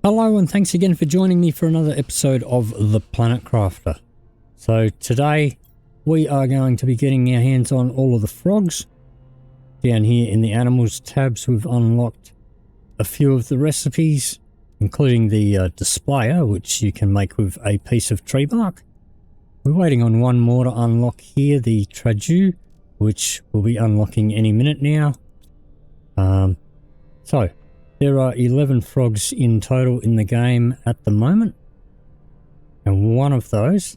Hello and thanks again for joining me for another episode of The Planet Crafter. So today we are going to be getting our hands on all of the frogs. Down here in the animals tabs we've unlocked a few of the recipes, including the displayer, which you can make with a piece of tree bark. We're waiting on one more to unlock here, the traju, which we'll be unlocking any minute now. So there are 11 frogs in total in the game at the moment, and one of those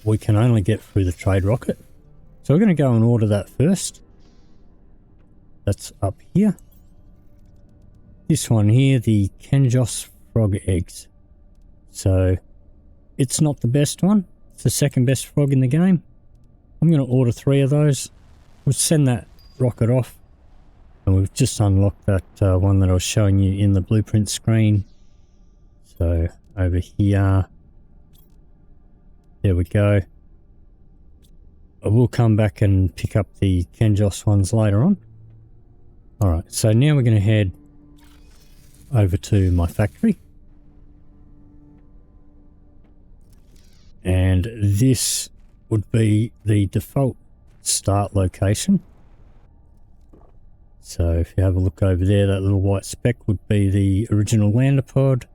we can only get through the trade rocket. So we're going to go and order that first. That's up here. This one here, the Kenjos frog eggs. So it's not the best one. It's the second best frog in the game. I'm going to order 3 of those. We'll send that rocket off. And we've just unlocked that one that I was showing you in the blueprint screen. So over here, there we go. I will come back and pick up the Kenjos ones later on. Alright, so now we're going to head over to my factory. And this would be the default start location. So if you have a look over there, that little white speck would be the original lander pod.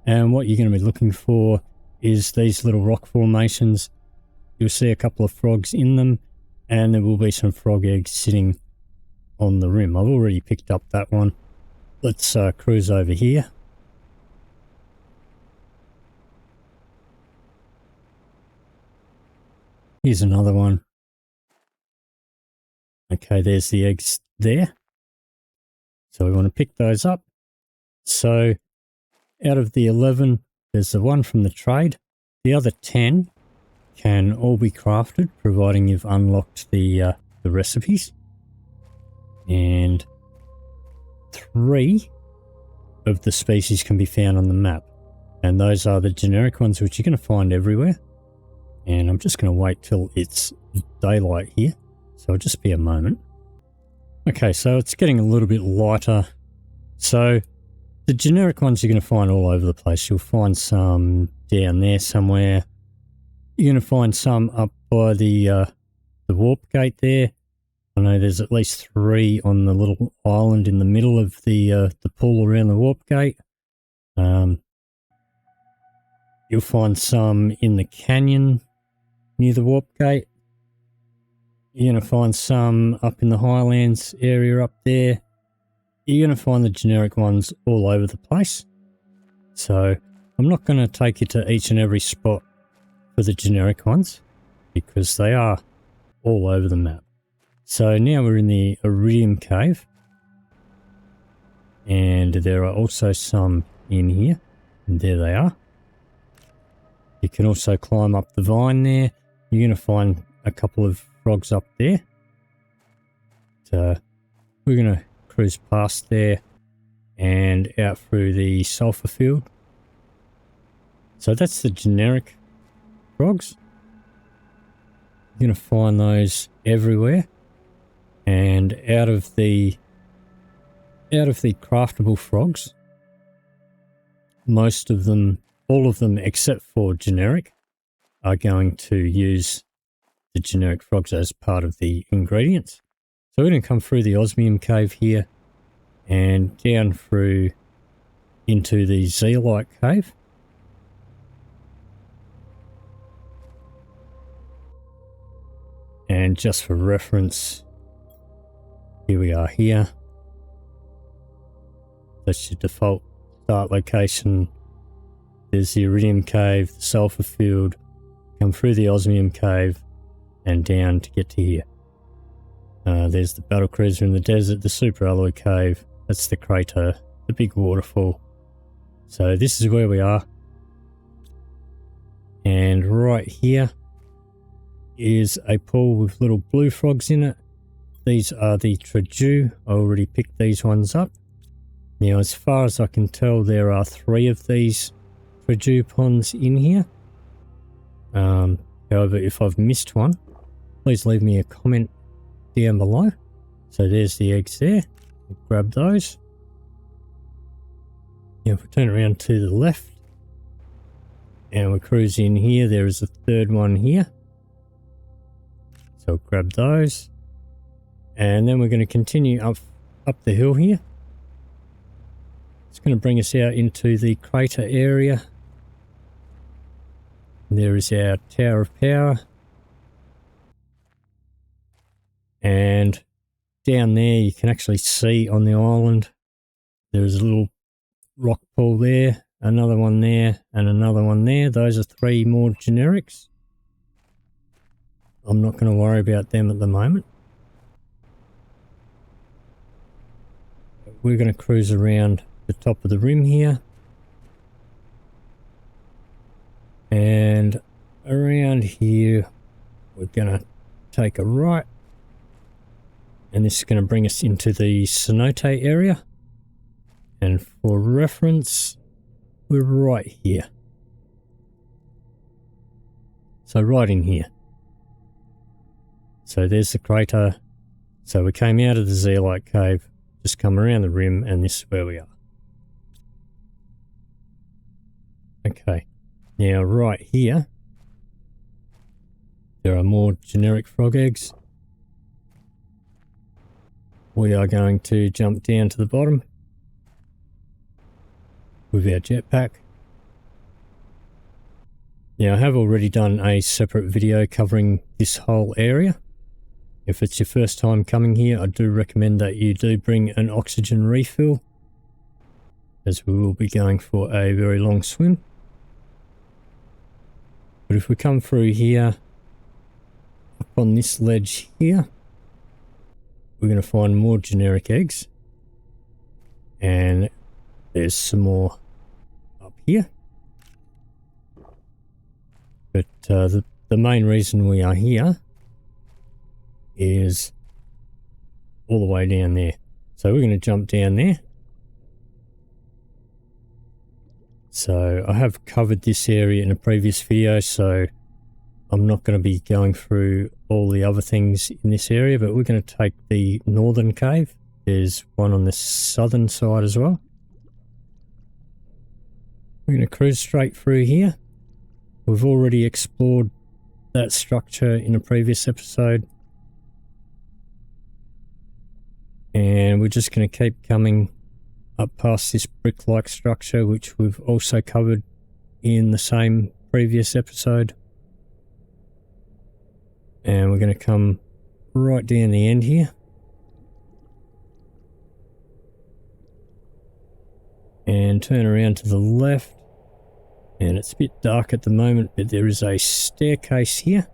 And what you're going to be looking for is these little rock formations. You'll see a couple of frogs in them, and there will be some frog eggs sitting on the rim. I've already picked up that one. Let's cruise over here. Here's another one. Okay, there's the eggs there. So we want to pick those up. So out of the 11, there's the one from the trade. The other 10 can all be crafted, providing you've unlocked the recipes. And 3 of the species can be found on the map. And those are the generic ones, which you're going to find everywhere. And I'm just going to wait till it's daylight here. So it'll just be a moment. Okay, so it's getting a little bit lighter. So the generic ones you're going to find all over the place. You'll find some down there somewhere. You're going to find some up by the warp gate there. I know there's at least 3 on the little island in the middle of the pool around the warp gate. You'll find some in the canyon near the warp gate. You're going to find some up in the highlands area up there. You're going to find the generic ones all over the place. So I'm not going to take you to each and every spot for the generic ones, because they are all over the map. So now we're in the Iridium Cave. And there are also some in here. And there they are. You can also climb up the vine there. You're going to find a couple of frogs up there. So we're going to cruise past there and out through the sulfur field. So that's the generic frogs. You're going to find those everywhere. And out of the craftable frogs, most of them, all of them except for generic, are going to use the generic frogs as part of the ingredients. So we're going to come through the osmium cave here and down through into the zeolite cave. And just for reference, here we are here. That's your default start location. There's the iridium cave, the sulfur field, come through the osmium cave and down to get to here. There's the battle cruiser in the desert, the super alloy cave, that's the crater, the big waterfall. So this is where we are. And right here is a pool with little blue frogs in it. These are the traju. I already picked these ones up. Now, as far as I can tell, there are 3 of these traju ponds in here. However, if I've missed one, please leave me a comment down below. So there's the eggs there. We'll grab those. Now if we turn around to the left and we cruise in here, there is a third one here. So I'll grab those. And then we're going to continue up the hill here. It's going to bring us out into the crater area. There is our Tower of Power. And down there you can actually see on the island there's a little rock pool there, another one there, and another one there. Those are 3 more generics. I'm not going to worry about them at the moment. We're going to cruise around the top of the rim here. And around here we're going to take a right. And this is going to bring us into the cenote area. And for reference, we're right here. So right in here. So there's the crater. So we came out of the zeolite cave, just come around the rim, and this is where we are. Okay, now right here, there are more generic frog eggs. We are going to jump down to the bottom with our jetpack. Now I have already done a separate video covering this whole area. If it's your first time coming here, I do recommend that you do bring an oxygen refill, as we will be going for a very long swim. But if we come through here, up on this ledge here, we're going to find more generic eggs. And there's some more up here. But the main reason we are here is all the way down there. So we're going to jump down there. So I have covered this area in a previous video, so I'm not going to be going through all the other things in this area, but we're going to take the northern cave. There's one on the southern side as well. We're going to cruise straight through here. We've already explored that structure in a previous episode. And we're just going to keep coming up past this brick-like structure, which we've also covered in the same previous episode. And we're going to come right down the end here. And turn around to the left. And it's a bit dark at the moment, but there is a staircase here.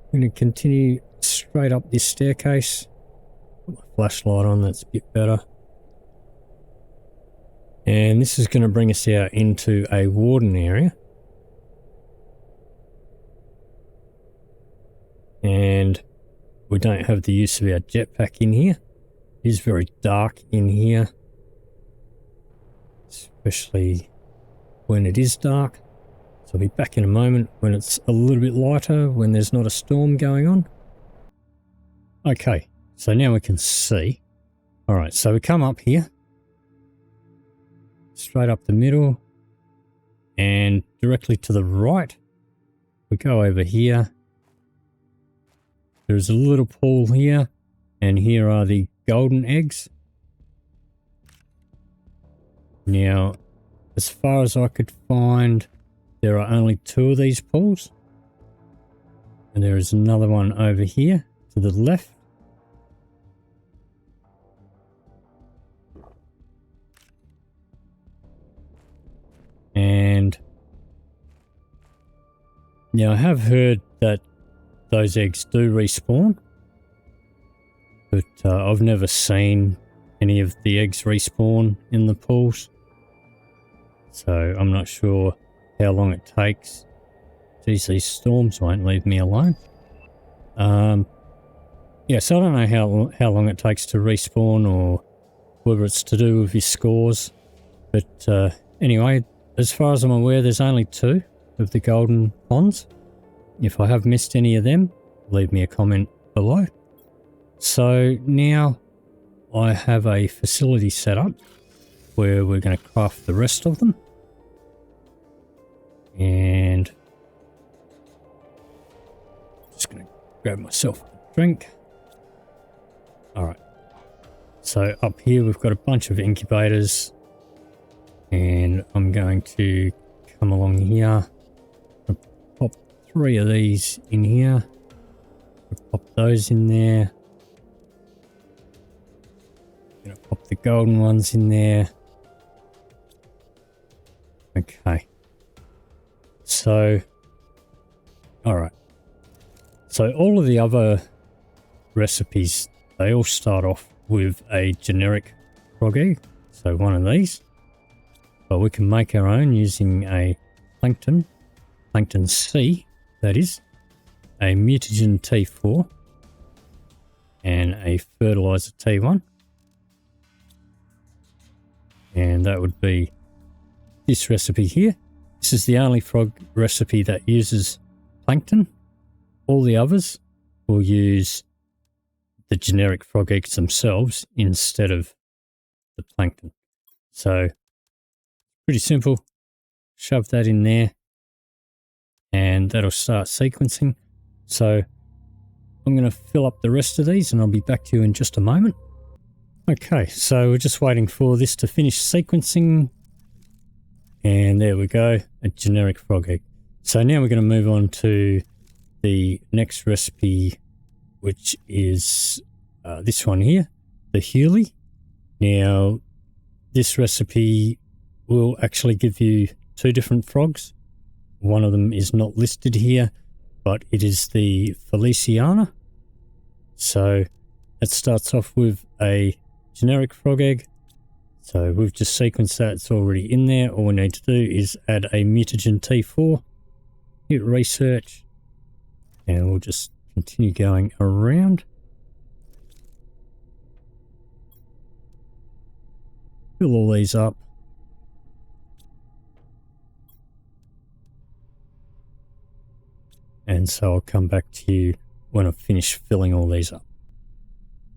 I'm going to continue straight up this staircase. Put my flashlight on, that's a bit better. And this is going to bring us out into a warden area. And we don't have the use of our jetpack in here. It is very dark in here, especially when it is dark. So I'll be back in a moment when it's a little bit lighter, when there's not a storm going on. Okay, so now we can see. Alright, so we come up here, straight up the middle, and directly to the right, we go over here. There's a little pool here, and here are the golden eggs. Now, as far as I could find, there are only 2 of these pools. And there is another one over here to the left. And now I have heard that those eggs do respawn, but I've never seen any of the eggs respawn in the pools, so I'm not sure how long it takes. Geez, these storms won't leave me alone. Yeah, so I don't know how long it takes to respawn, or whether it's to do with your scores, but anyway, as far as I'm aware, there's only 2 of the golden ponds. If I have missed any of them, leave me a comment below. So now I have a facility set up. where we're going to craft the rest of them. And just going to grab myself a drink. Alright. So up here we've got a bunch of incubators. And I'm going to come along here. Pop 3 of these in here. Pop those in there. Gonna pop the golden ones in there. Okay. So, alright. So all of the other recipes, they all start off with a generic frog egg. So one of these. But we can make our own using a plankton C, that is, a mutagen T4, and a fertilizer T1. And that would be this recipe here. This is the only frog recipe that uses plankton. All the others will use the generic frog eggs themselves instead of the plankton. So, pretty simple. Shove that in there and that'll start sequencing. So, I'm going to fill up the rest of these and I'll be back to you in just a moment. Okay, so we're just waiting for this to finish sequencing. And there we go, a generic frog egg. So now we're going to move on to the next recipe, which is this one here, the Hewley. Now, this recipe will actually give you 2 different frogs. One of them is not listed here, but it is the Feliciana. So it starts off with a generic frog egg. So we've just sequenced that, it's already in there. All we need to do is add a mutagen T4, hit research, and we'll just continue going around. Fill all these up. And so I'll come back to you when I've finished filling all these up.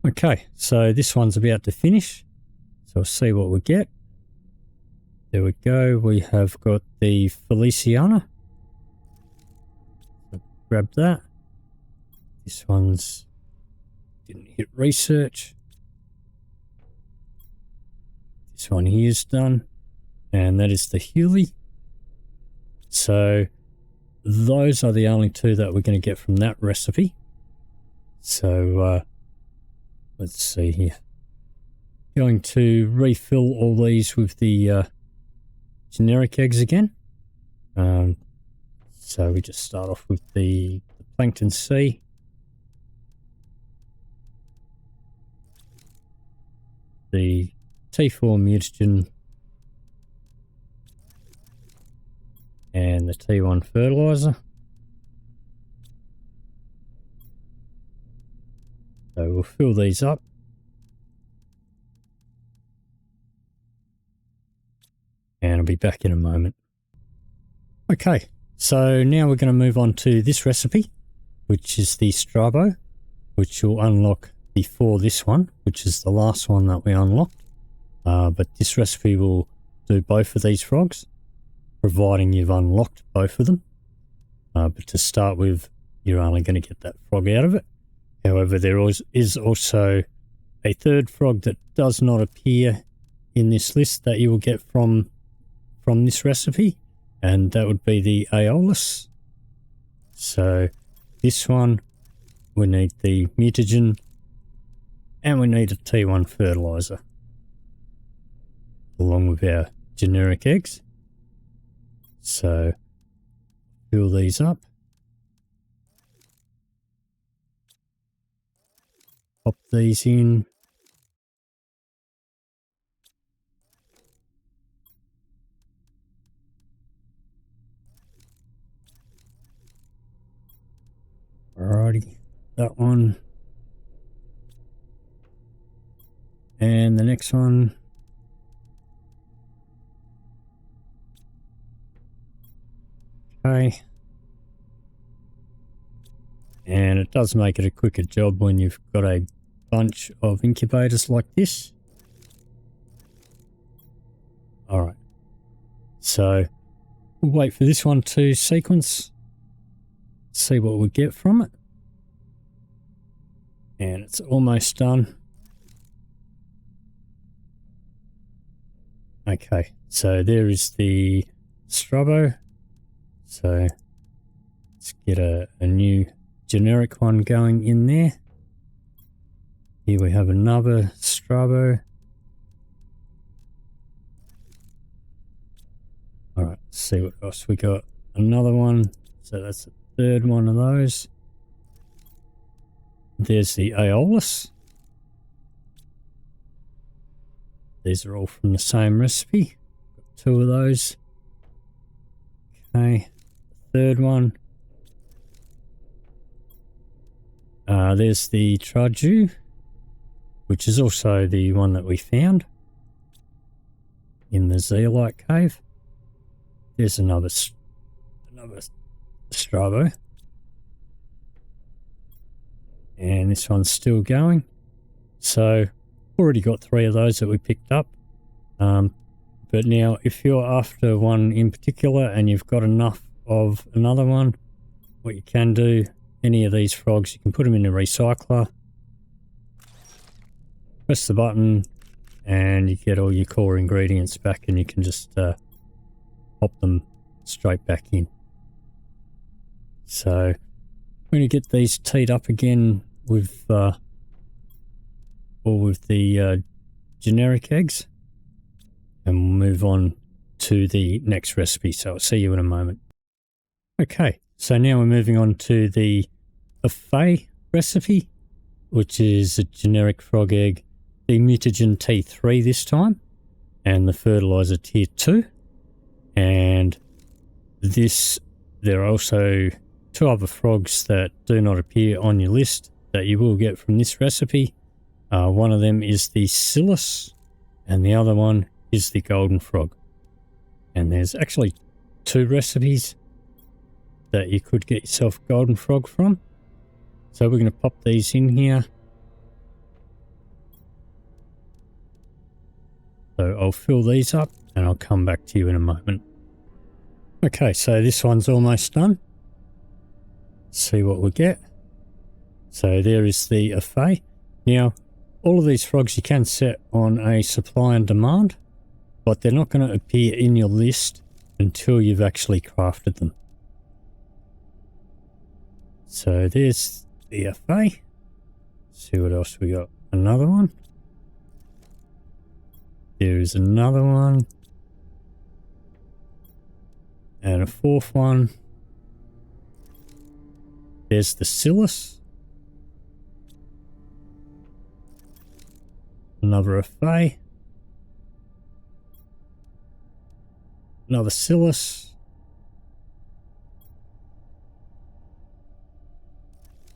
Okay, so this one's about to finish. So we'll see what we get. There we go. We have got the Feliciana. So grab that. This one's didn't hit research. This one here is done. And that is the Hewley. So those are the only 2 that we're going to get from that recipe. So let's see here. Going to refill all these with the generic eggs again. So we just start off with the plankton C. The T4 mutagen and the T1 fertilizer. So we'll fill these up. And I'll be back in a moment. Okay, so now we're going to move on to this recipe, which is the Strabo, which will unlock before this one, which is the last one that we unlocked. But this recipe will do both of these frogs, providing you've unlocked both of them. But to start with, you're only going to get that frog out of it. However, there is also a 3rd frog that does not appear in this list that you will get from this recipe, and that would be the Aeolus. So this one, we need the mutagen, and we need a T1 fertilizer, along with our generic eggs. So fill these up. Pop these in. Alrighty, that one. And the next one. Okay. And it does make it a quicker job when you've got a bunch of incubators like this. So we'll wait for this one to sequence, see what we get from it. And it's almost done. Okay, so there is the Strabo. So let's get a new generic one going in there. Here we have another Strabo. Alright, let's see what else we got. Another one. So that's the third one of those. There's the Aeolus. These are all from the same recipe. Got two of those. Okay, third one. There's the Traju, which is also the one that we found in the zeolite cave. There's another Strabo. And this one's still going. So already got three of those that we picked up. But now if you're after one in particular and you've got enough of another one, what you can do, any of these frogs, you can put them in a recycler, press the button, and you get all your core ingredients back, and you can just pop them straight back in. So when you get these teed up again with the generic eggs, and we'll move on to the next recipe. So I'll see you in a moment. Okay, so now we're moving on to the buffet recipe, which is a generic frog egg, the mutagen T3 this time, and the fertilizer tier 2. And this, there are also two other frogs that do not appear on your list that you will get from this recipe. One of them is the Silus, and the other one is the golden frog. And there's actually two recipes that you could get yourself golden frog from. So we're going to pop these in here. So I'll fill these up and I'll come back to you in a moment. Okay, so this one's almost done. Let's see what we get. So there is the Afei. Now, all of these frogs you can set on a supply and demand, but they're not going to appear in your list until you've actually crafted them. So there's the Afei. See what else we got. Another one. There is another one. And a fourth one. There's the Silus. Another Afei. Another Silus.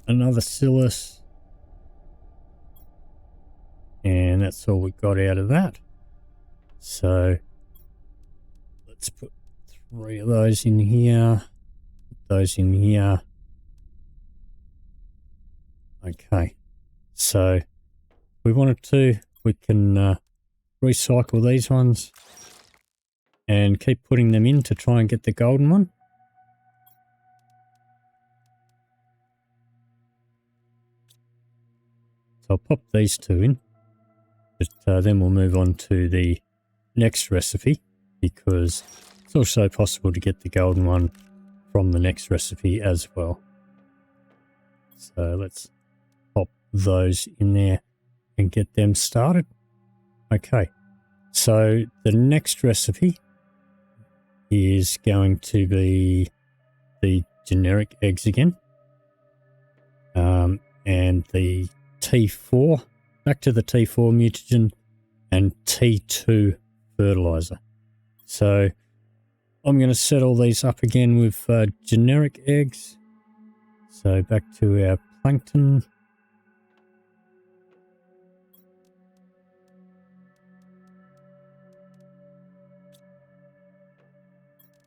Another Silus. And that's all we got out of that. So let's put three of those in here. Put those in here. Okay. So if we wanted to, we can recycle these ones and keep putting them in to try and get the golden one. So I'll pop these two in, but then we'll move on to the next recipe, because it's also possible to get the golden one from the next recipe as well. So let's pop those in there and get them started. Okay, so the next recipe is going to be the generic eggs again, and the T4, back to the T4 mutagen and T2 fertilizer. So I'm going to set all these up again with generic eggs. So back to our plankton.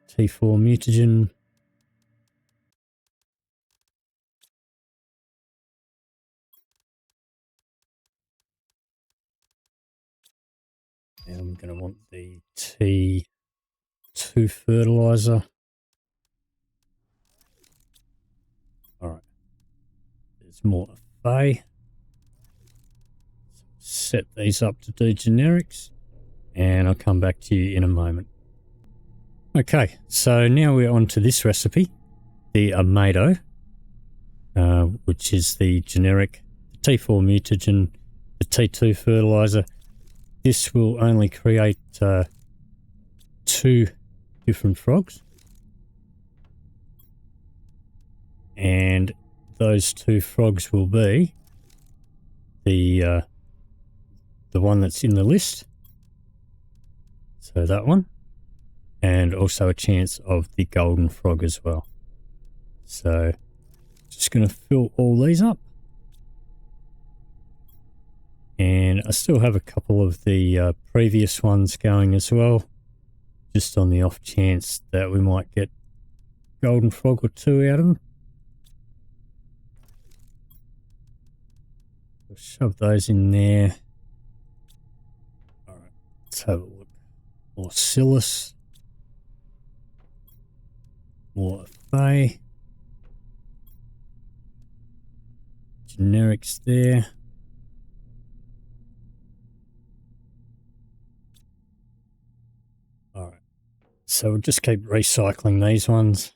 T4 mutagen. And I'm going to want the T2 2 fertilizer. Alright. There's more Fey. Set these up to do generics, and I'll come back to you in a moment. Okay, so now we're on to this recipe, the amato, which is the generic T4 mutagen, the T2 fertilizer. This will only create 2 different frogs, and those 2 frogs will be the one that's in the list, so that one, and also a chance of the golden frog as well. So just going to fill all these up, and I still have a couple of the previous ones going as well, just on the off chance that we might get golden frog or 2 out of them. We'll shove those in there. Alright, let's have a look. More Silas. More Fey. Generics there. Alright, so we'll just keep recycling these ones.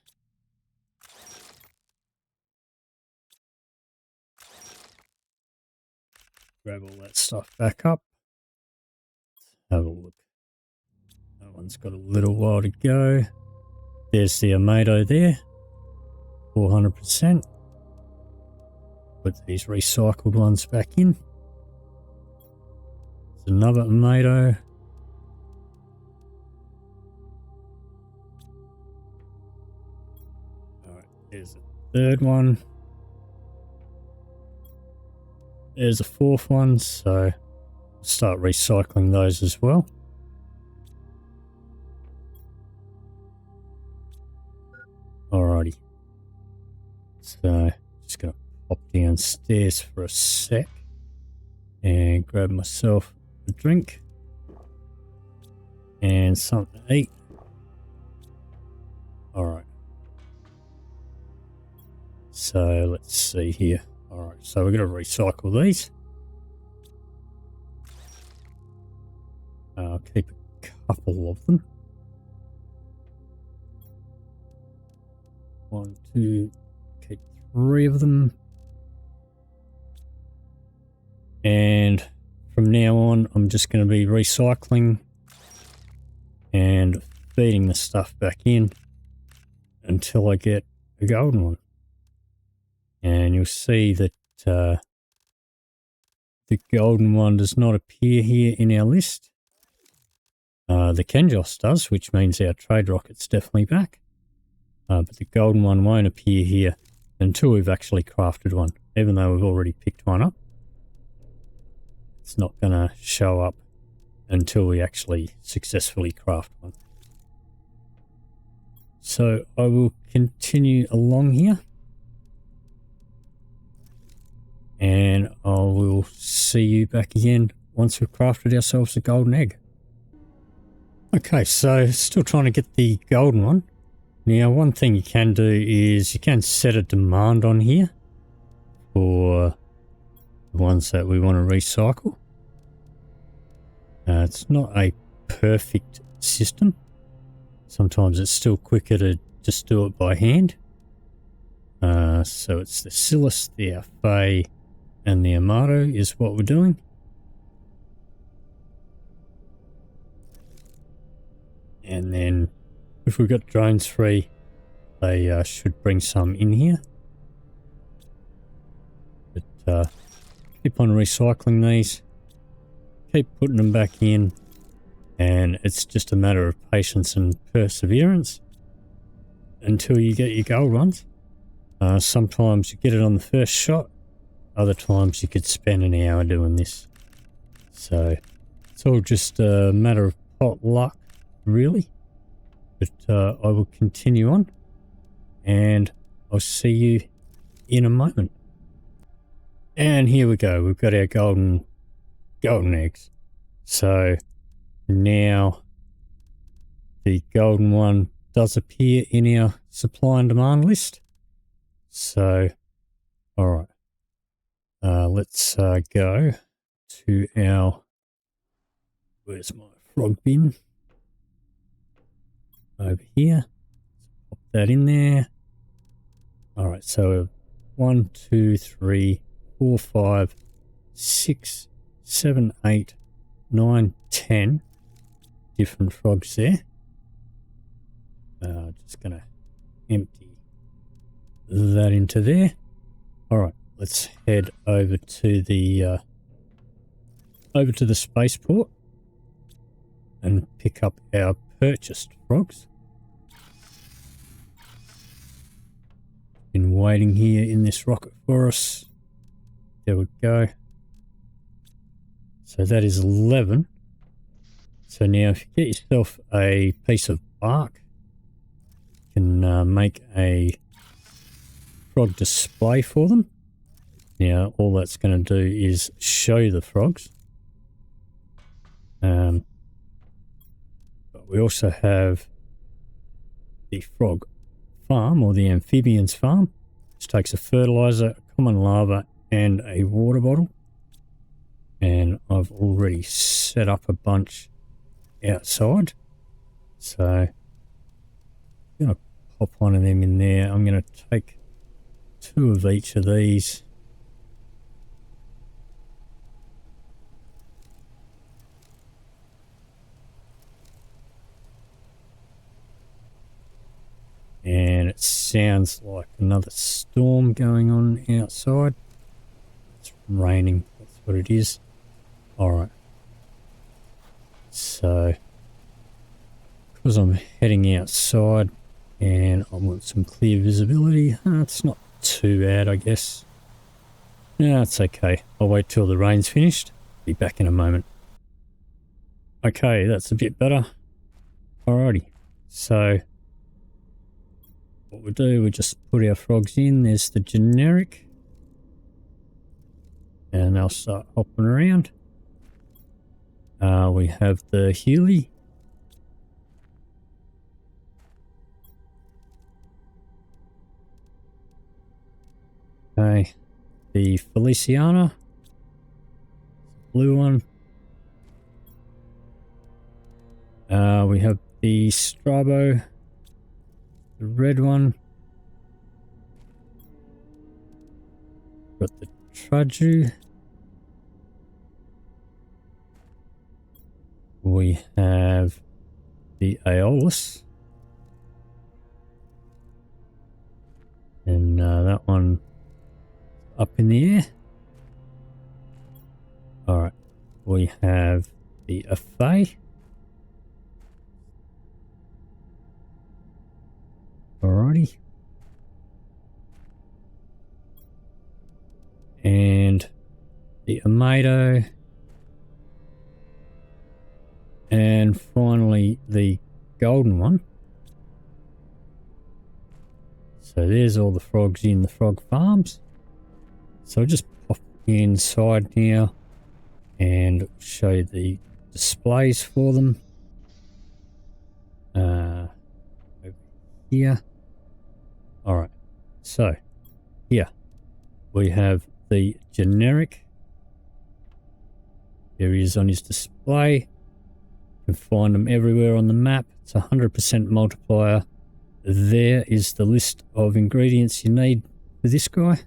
Grab all that stuff back up. Have a look. That one's got a little while to go. There's the amato there. 400%. Put these recycled ones back in. There's another amato. Alright, there's a 3rd one. There's a 4th one, so I'll start recycling those as well. Alrighty. So just going to pop downstairs for a sec and grab myself a drink and something to eat. Alright. So let's see here. Alright, so we're going to recycle these. I'll keep a couple of them. 1, 2, keep 3 of them. And from now on, I'm just going to be recycling and feeding the stuff back in until I get a golden one. And you'll see that the golden one does not appear here in our list. The Kenjos does, which means our trade rocket's definitely back. But the golden one won't appear here until we've actually crafted one. Even though we've already picked one up, it's not going to show up until we actually successfully craft one. So I will continue along here, and I will see you back again once we've crafted ourselves a golden egg. Okay, so still trying to get the golden one. Now, one thing you can do is you can set a demand on here for the ones that we want to recycle. It's not a perfect system. Sometimes it's still quicker to just do it by hand. So it's the Silas, the Fey, and the amato is what we're doing. And then if we've got drones free, they should bring some in here. But keep on recycling these, keep putting them back in, and it's just a matter of patience and perseverance until you get your gold ones. Sometimes you get it on the first shot, other times you could spend an hour doing this. So it's all just a matter of pot luck, really. But I will continue on, and I'll see you in a moment. And here we go. We've got our golden eggs. So now the golden one does appear in our supply and demand list. So, all right. Let's go to our, where's my frog bin? Over here. Pop that in there. All right, so 1, 2, 3, 4, 5, 6, 7, 8, 9, 10 different frogs there. Just going to empty that into there. All right, let's head over to the spaceport and pick up our purchased frogs. Been waiting here in this rocket for us. There we go. So that is 11. So now if you get yourself a piece of bark, you can make a frog display for them. Now all that's going to do is show you the frogs. But we also have the frog farm, or the amphibians farm, which takes a fertilizer, a common larva, and a water bottle. And I've already set up a bunch outside. So I'm going to pop one of them in there. I'm going to take 2 of each of these. And it sounds like another storm going on outside. It's raining, that's what it is. Alright. So, because I'm heading outside and I want some clear visibility, it's not too bad, I guess. No, it's okay. I'll wait till the rain's finished. Be back in a moment. Okay, that's a bit better. Alrighty. So, what we do, we just put our frogs in. There's the generic. And they'll start hopping around. We have the Healy. Okay. The Feliciana. Blue one. We have the Strabo. The red one. Got the Traju. We have the Aeolus. And that one up in the air. Alright. We have the Afay. Alrighty. And the Amado. And finally the golden one. So there's all the frogs in the frog farms. So I'll just pop inside now and show you the displays for them. Over here. Alright, so here we have the generic. There he is on his display. You can find them everywhere on the map. It's a 100% multiplier. There is the list of ingredients you need for this guy.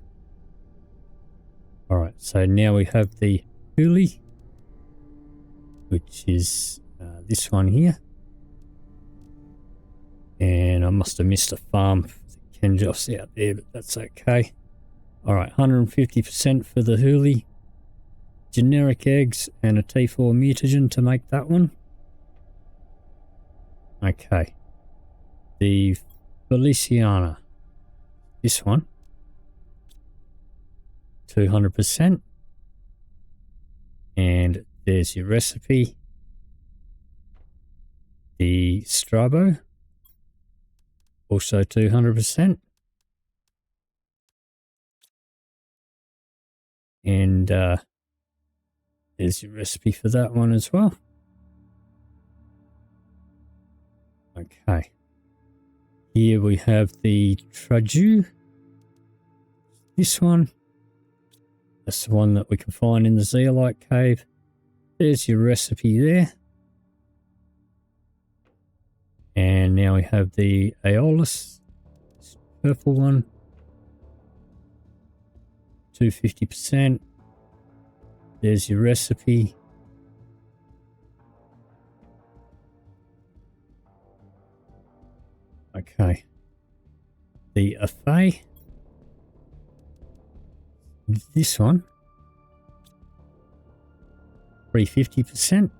Alright, so now we have the Huli, which is this one here. And I must have missed a farm for the Kenjos out there, but that's okay. Alright, 150% for the Huli. Generic eggs and a T4 mutagen to make that one. Okay. The Feliciana. This one. 200%. And there's your recipe. The Strabo. Also 200%. And there's your recipe for that one as well. Okay. Here we have the traju. This one. That's the one that we can find in the zeolite cave. There's your recipe there. And now we have the aeolus, this purple one. 250%. There's your recipe. Okay. The Afay. This one. 350%.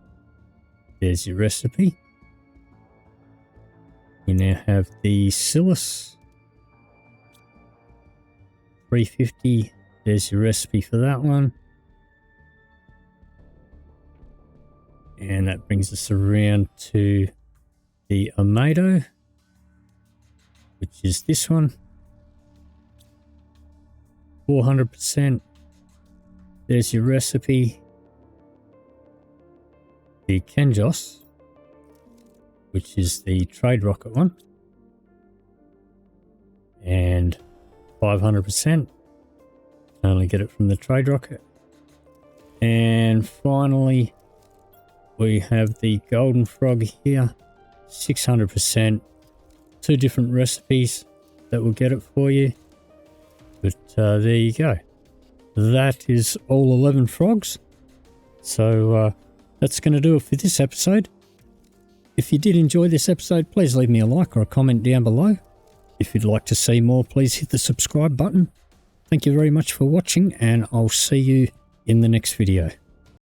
There's your recipe. You now have the Silas. 350. There's your recipe for that one. And that brings us around to the Amado, which is this one. 400%. There's your recipe. The Kenjos, which is the trade rocket one. And 500%. Only get it from the trade rocket. And finally, we have the golden frog here. 600%. 2 different recipes that will get it for you. But there you go. That is all 11 frogs. So that's going to do it for this episode. If you did enjoy this episode, please leave me a like or a comment down below. If you'd like to see more, please hit the subscribe button. Thank you very much for watching, and I'll see you in the next video.